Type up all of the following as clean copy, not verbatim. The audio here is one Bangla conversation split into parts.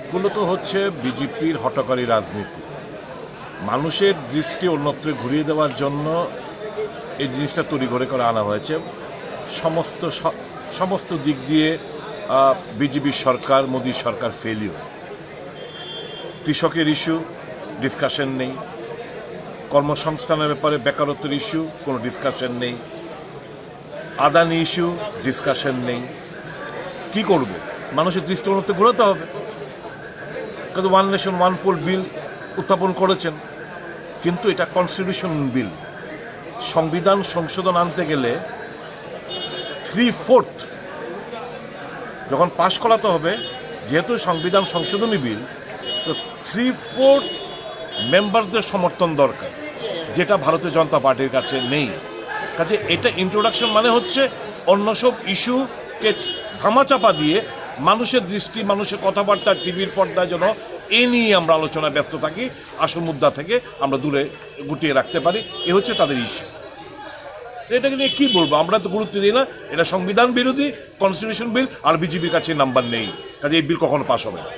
এগুলো তো হচ্ছে বিজেপির হঠকারী রাজনীতি। মানুষের দৃষ্টি অন্যত্র ঘুরিয়ে দেওয়ার জন্য এই জিনিসটা তৈরি করে আনা হয়েছে। সমস্ত দিক দিয়ে বিজেপি সরকার, মোদী সরকার ফেলিওর। কৃষকের ইস্যু ডিসকাশন নেই, কর্মসংস্থানের ব্যাপারে বেকারত্বের ইস্যু কোনো ডিসকাশন নেই, আদানি ইস্যু ডিসকাশন নেই। কি করব? মানুষের দৃষ্টি অন্যত্র ঘোরাতে হবে। কিন্তু ওয়ান নেশন ওয়ান পোল বিল উত্থাপন করেছেন, কিন্তু এটা কনস্টিটিউশন বিল। সংবিধান সংশোধন আনতে গেলে 3/4 যখন পাশ করাতে হবে, যেহেতু সংবিধান সংশোধনী বিল, তো 3/4 মেম্বারসদের সমর্থন দরকার, যেটা ভারতীয় জনতা পার্টির কাছে নেই। কাজে এটা ইন্ট্রোডাকশন মানে হচ্ছে অন্য সব ইস্যুকে ধামাচাপা দিয়ে মানুষের দৃষ্টি, মানুষের কথাবার্তা টিভির পর্দায় যেন এ নিয়ে আমরা আলোচনায় ব্যস্ত থাকি, আসল মুদ্রা থেকে আমরা দূরে গুটিয়ে রাখতে পারি। এ হচ্ছে তাদের ইস্যু। এটাকে নিয়ে কি বলবো? আমরা তো গুরুত্ব দিই না। এটা সংবিধান বিরোধী, কনস্টিটিউশন বিল, আর বিজেপির কাছে নাম্বার নেই। কাজে এই বিল কখনো পাস হবে না।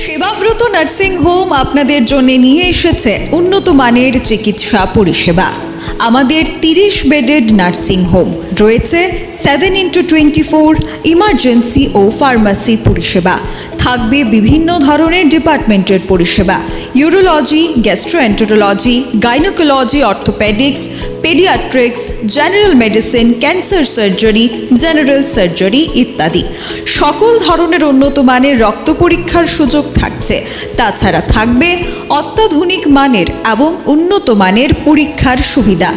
সেবাব্রত নার্সিং হোম আপনাদের জন্য নিয়ে এসেছে উন্নত মানের চিকিৎসা পরিষেবা। আমাদের 30 বেডেড নার্সিং হোম রয়েছে 7x24 ইমার্জেন্সি ও ফার্মাসি পরিষেবা। থাকবে বিভিন্ন ধরনের ডিপার্টমেন্টের পরিষেবা: urology, gastroenterology, gynaecology, orthopaedics, paediatrics, general medicine, cancer surgery, general surgery ইত্যাদি। সকল ধরনের উন্নত মানের রক্ত পরীক্ষার সুযোগ থাকছে। তাছাড়া থাকবে অত্যাধুনিক মানের এবং উন্নত মানের পরীক্ষার সুবিধা,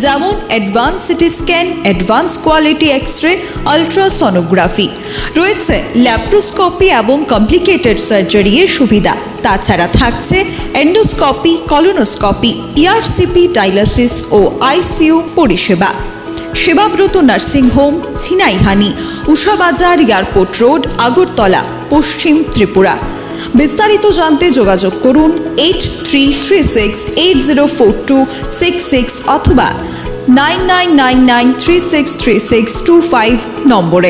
যেমন advance CT scan, advance quality x-ray, ultrasonography. রয়েছে ল্যাপ্রোস্কোপি এবং কমপ্লিকেটেড সার্জারি এর সুবিধা। তাছাড়া থাকছে এন্ডোস্কোপি, কলোনোস্কোপি, ইআরসিপি, ডায়ালিসিস ও আইসিইউ পরিষেবা। Sebabrata nursing home, Chinaihani, Ushabazar, airport road, Agartala, পশ্চিম ত্রিপুরা। বিস্তারিত জানতে যোগাযোগ করুন 8336804266 অথবা 9999363625 নম্বরে।